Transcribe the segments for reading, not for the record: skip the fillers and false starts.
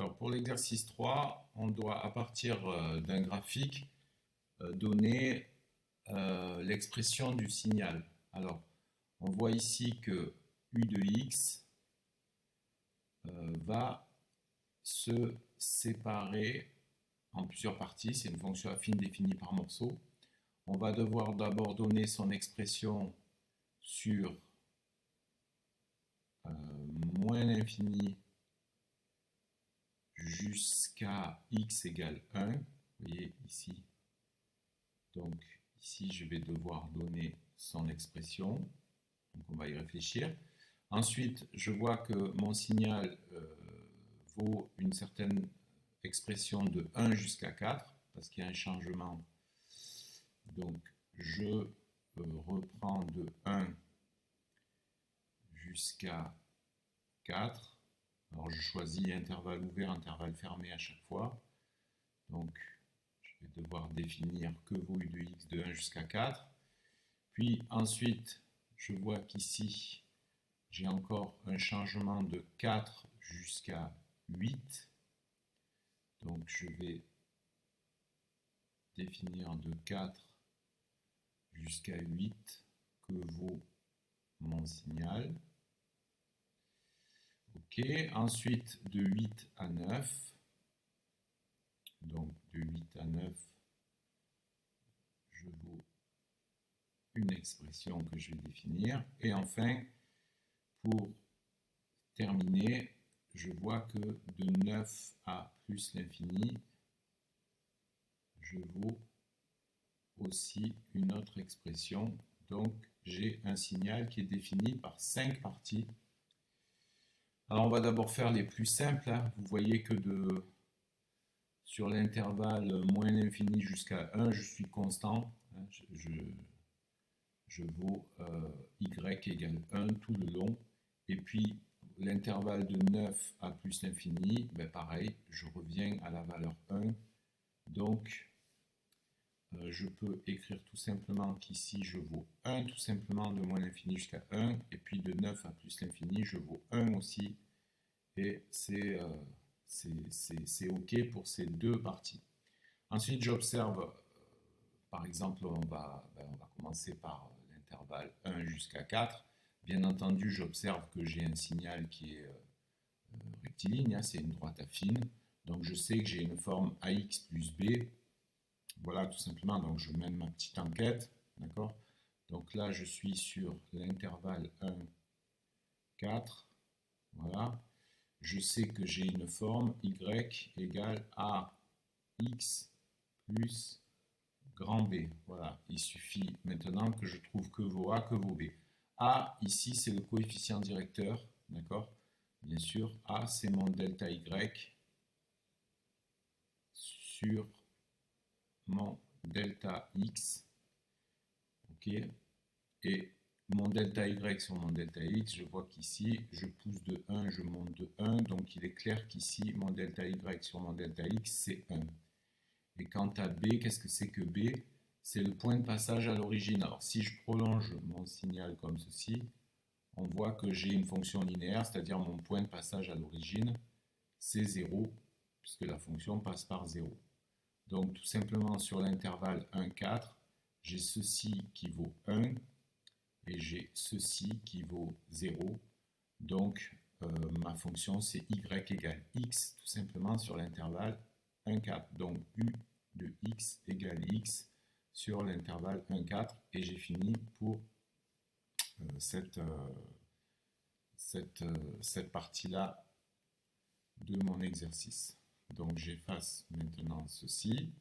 Alors pour l'exercice 3, on doit à partir d'un graphique donner l'expression du signal. Alors on voit ici que u de x va se séparer en plusieurs parties. C'est une fonction affine définie par morceaux. On va devoir d'abord donner son expression sur moins l'infini jusqu'à x égale 1. Vous voyez ici. Donc ici, je vais devoir donner son expression. Donc on va y réfléchir. Ensuite, je vois que mon signal vaut une certaine expression de 1 jusqu'à 4, parce qu'il y a un changement. Donc je reprends de 1 jusqu'à 4. Alors je choisis intervalle ouvert, intervalle fermé à chaque fois. Donc je vais devoir définir que vaut u de x de 1 jusqu'à 4. Puis ensuite, je vois qu'ici, j'ai encore un changement de 4 jusqu'à 8. Donc je vais définir de 4 jusqu'à 8 que vaut mon signal. Ok, ensuite de 8 à 9. Donc de 8 à 9, je vaux une expression que je vais définir. Et enfin, pour terminer, je vois que de 9 à plus l'infini, je vaux aussi une autre expression. Donc j'ai un signal qui est défini par 5 parties. Alors on va d'abord faire les plus simples. Vous voyez que sur l'intervalle moins l'infini jusqu'à 1, je suis constant. Je vaux y égale 1 tout le long. Et puis l'intervalle de 9 à plus l'infini, ben pareil, je reviens à la valeur 1. Donc je peux écrire tout simplement qu'ici je vaux 1 tout simplement de moins l'infini jusqu'à 1. Et puis de 9 à plus l'infini, je vaux 1 aussi. Et c'est OK pour ces deux parties. Ensuite, j'observe, par exemple, on va commencer par l'intervalle 1 jusqu'à 4. Bien entendu, j'observe que j'ai un signal qui est rectiligne, c'est une droite affine. Donc je sais que j'ai une forme ax plus b. Voilà, tout simplement. Donc je mène ma petite enquête. D'accord ? Donc là, je suis sur l'intervalle 1, 4. Voilà. Je sais que j'ai une forme y égale a x plus grand B. Voilà, il suffit maintenant que je trouve que vaut A, que vaut B. A, ici, c'est le coefficient directeur, d'accord? Bien sûr, A, c'est mon delta Y sur mon delta X, ok? Et mon delta Y sur mon delta X, je vois qu'ici, je pousse de 1, je monte de 1, donc il est clair qu'ici, mon delta Y sur mon delta X, c'est 1. Et quant à B, qu'est-ce que c'est que B? C'est le point de passage à l'origine. Alors si je prolonge mon signal comme ceci, on voit que j'ai une fonction linéaire, c'est-à-dire mon point de passage à l'origine, c'est 0, puisque la fonction passe par 0. Donc tout simplement sur l'intervalle 1, 4, j'ai ceci qui vaut 1, et j'ai ceci qui vaut 0. Donc ma fonction c'est y égale x, tout simplement sur l'intervalle 1, 4. Donc u de x égale x sur l'intervalle 1, 4. Et j'ai fini pour cette partie-là de mon exercice. Donc j'efface maintenant ceci.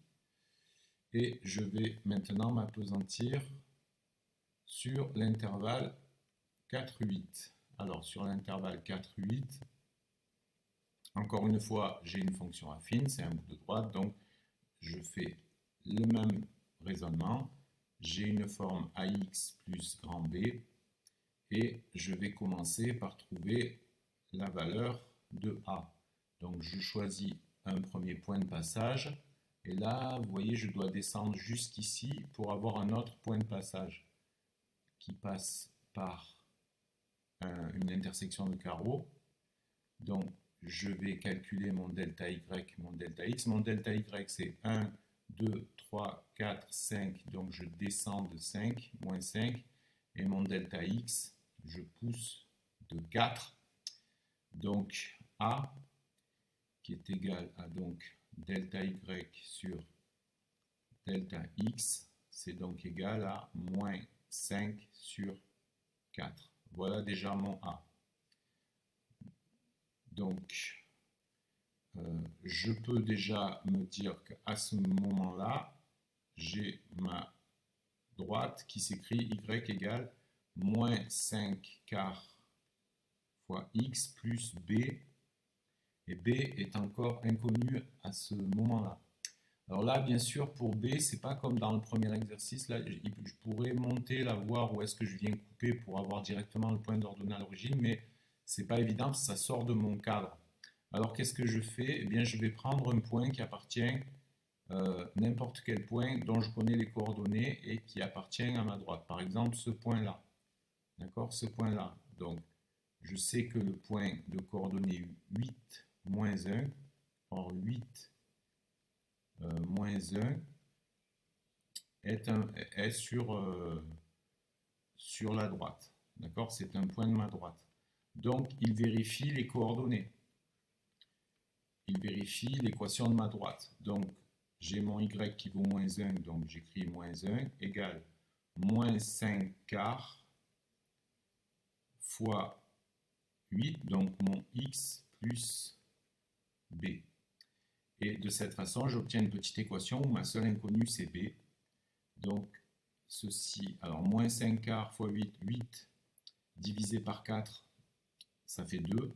Et je vais maintenant m'appesantir sur l'intervalle 4, 8. Alors sur l'intervalle 4, 8, encore une fois, j'ai une fonction affine, c'est un bout de droite, donc je fais le même raisonnement. J'ai une forme ax plus grand B et je vais commencer par trouver la valeur de A. Donc je choisis un premier point de passage et là, vous voyez, je dois descendre jusqu'ici pour avoir un autre point de passage qui passe par une intersection de carreaux. Donc je vais calculer mon delta y, mon delta x. Mon delta y, c'est 1, 2, 3, 4, 5. Donc, je descends de 5, moins 5. Et mon delta x, je pousse de 4. Donc, A, qui est égal à donc delta y sur delta x, c'est donc égal à moins 5 sur 4. Voilà déjà mon A. Donc, je peux déjà me dire qu'à ce moment-là, j'ai ma droite qui s'écrit y égale moins 5 quarts fois x plus b, et b est encore inconnu à ce moment-là. Alors là, bien sûr, pour b, c'est pas comme dans le premier exercice. Là, je pourrais monter la voir où est-ce que je viens couper pour avoir directement le point d'ordonnée à l'origine, mais c'est pas évident parce que ça sort de mon cadre. Alors qu'est-ce que je fais? Eh bien, je vais prendre un point qui appartient n'importe quel point dont je connais les coordonnées et qui appartient à ma droite. Par exemple, ce point-là. D'accord? Ce point-là. Donc, je sais que le point de coordonnées 8, moins 1, or 8 moins 1 est sur la droite. D'accord? C'est un point de ma droite. Donc, il vérifie les coordonnées. Il vérifie l'équation de ma droite. Donc, j'ai mon y qui vaut moins 1, donc j'écris moins 1, égale moins 5 quarts fois 8, donc mon x plus b. Et de cette façon, j'obtiens une petite équation où ma seule inconnue, c'est b. Donc, ceci, alors moins 5 quarts fois 8, 8 divisé par 4, ça fait 2.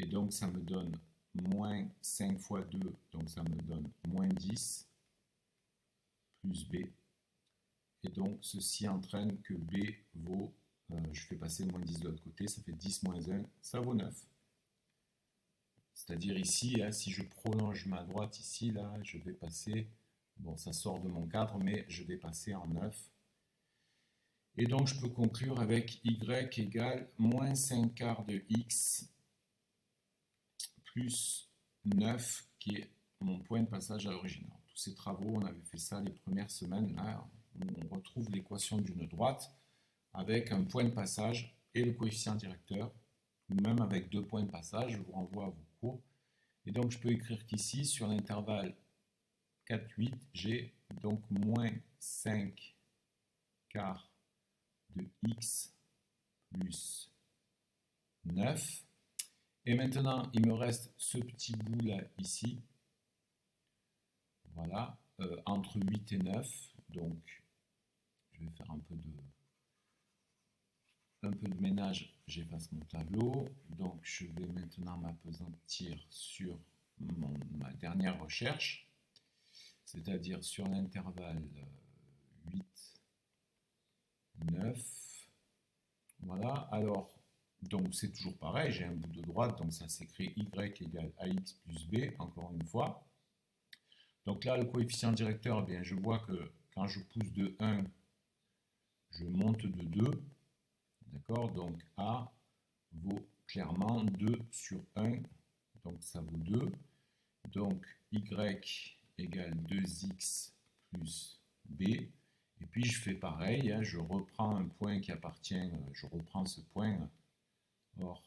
Et donc, ça me donne moins 5 fois 2, donc ça me donne moins 10 plus b. Et donc, ceci entraîne que b vaut, je fais passer le moins 10 de l'autre côté, ça fait 10 moins 1, ça vaut 9. C'est-à-dire ici, là, si je prolonge ma droite ici, là, je vais passer, bon, ça sort de mon cadre, mais je vais passer en 9. Et donc, je peux conclure avec y égale moins 5 quarts de x plus 9, qui est mon point de passage à l'origine. Tous ces travaux, on avait fait ça les premières semaines, là, on retrouve l'équation d'une droite avec un point de passage et le coefficient directeur, ou même avec deux points de passage, je vous renvoie à vos cours. Et donc, je peux écrire qu'ici, sur l'intervalle 4, 8, j'ai donc moins 5 quarts de x plus 9. Et maintenant, il me reste ce petit bout là, ici. Voilà, entre 8 et 9. Donc, je vais faire un peu de ménage, j'efface mon tableau. Donc, je vais maintenant m'appesantir sur ma dernière recherche, c'est-à-dire sur l'intervalle 8, 9. Voilà, alors, donc c'est toujours pareil, j'ai un bout de droite, donc ça s'écrit y égale ax plus b, encore une fois. Donc là, le coefficient directeur, eh bien, je vois que quand je pousse de 1, je monte de 2. D'accord? Donc A vaut clairement 2 sur 1. Donc ça vaut 2. Donc y égale 2x plus b. Et puis je fais pareil, hein, je reprends un point qui appartient, je reprends ce point. Or,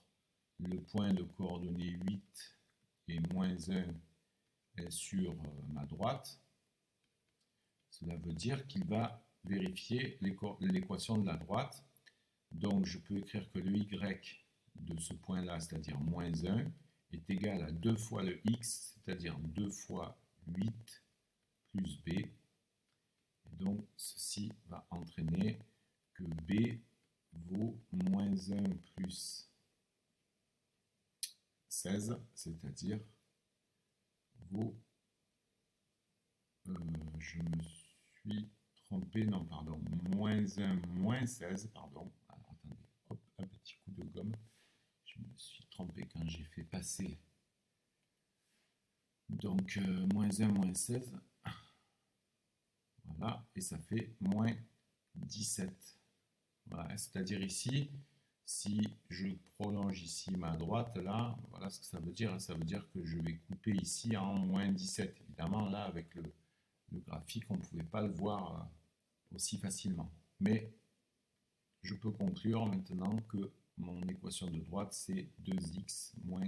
le point de coordonnées 8 et moins 1 est sur ma droite. Cela veut dire qu'il va vérifier l'équation de la droite. Donc, je peux écrire que le y de ce point-là, c'est-à-dire moins 1, est égal à 2 fois le x, c'est-à-dire 2 fois 8 plus b. Et donc, ceci va entraîner que b vaut moins 1 plus 16, c'est-à-dire vaut, je me suis trompé, non, pardon, moins 1 moins 16, pardon. Alors, attendez, hop, un petit coup de gomme. Je me suis trompé quand j'ai fait passer. Donc, moins 1 moins 16. Voilà, et ça fait moins 17. Voilà, c'est-à-dire ici, Si je prolonge ici ma droite, là, voilà ce que ça veut dire. Ça veut dire que je vais couper ici en moins 17. Évidemment, là, avec le graphique, on ne pouvait pas le voir aussi facilement. Mais je peux conclure maintenant que mon équation de droite, c'est 2x moins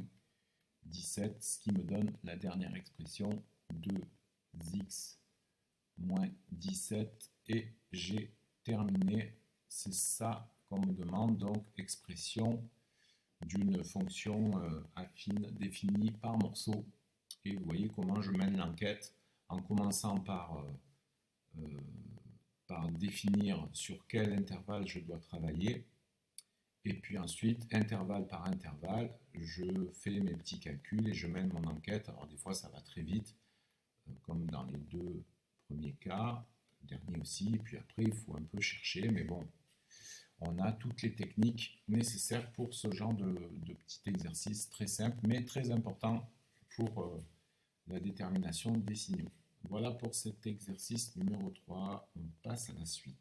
17, ce qui me donne la dernière expression, 2x moins 17, et j'ai terminé. C'est ça qu'on me demande, donc expression d'une fonction affine définie par morceau. Et vous voyez comment je mène l'enquête en commençant par définir sur quel intervalle je dois travailler. Et puis ensuite, intervalle par intervalle, je fais mes petits calculs et je mène mon enquête. Alors des fois, ça va très vite, comme dans les deux premiers cas, le dernier aussi. Et puis après, il faut un peu chercher, mais bon, on a toutes les techniques nécessaires pour ce genre de petit exercice très simple, mais très important pour la détermination des signaux. Voilà pour cet exercice numéro 3. On passe à la suite.